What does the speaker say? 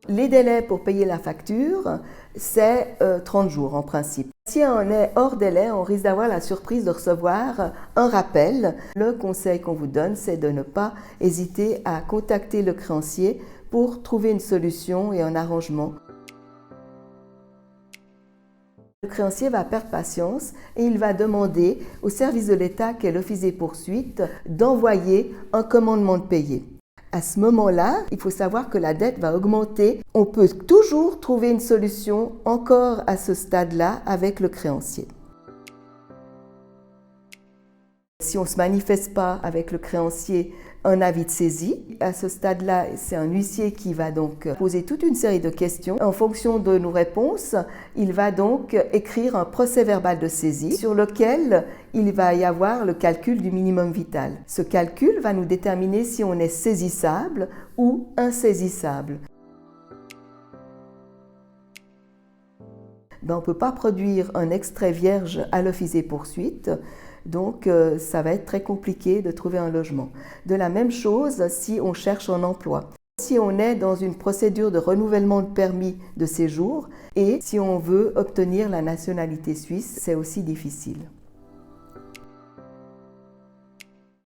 Les délais pour payer la facture, c'est 30 jours en principe. Si on est hors délai, on risque d'avoir la surprise de recevoir un rappel. Le conseil qu'on vous donne, c'est de ne pas hésiter à contacter le créancier pour trouver une solution et un arrangement. Le créancier va perdre patience et il va demander au service de l'État, qui est l'Office des poursuites, d'envoyer un commandement de payer. À ce moment-là, il faut savoir que la dette va augmenter. On peut toujours trouver une solution encore à ce stade-là avec le créancier. Si on ne se manifeste pas avec le créancier un avis de saisie, à ce stade-là, c'est un huissier qui va donc poser toute une série de questions. En fonction de nos réponses, il va donc écrire un procès-verbal de saisie sur lequel il va y avoir le calcul du minimum vital. Ce calcul va nous déterminer si on est saisissable ou insaisissable. On ne peut pas produire un extrait vierge à l'Office des poursuites, donc ça va être très compliqué de trouver un logement. De la même chose si on cherche un emploi. Si on est dans une procédure de renouvellement de permis de séjour et si on veut obtenir la nationalité suisse, c'est aussi difficile.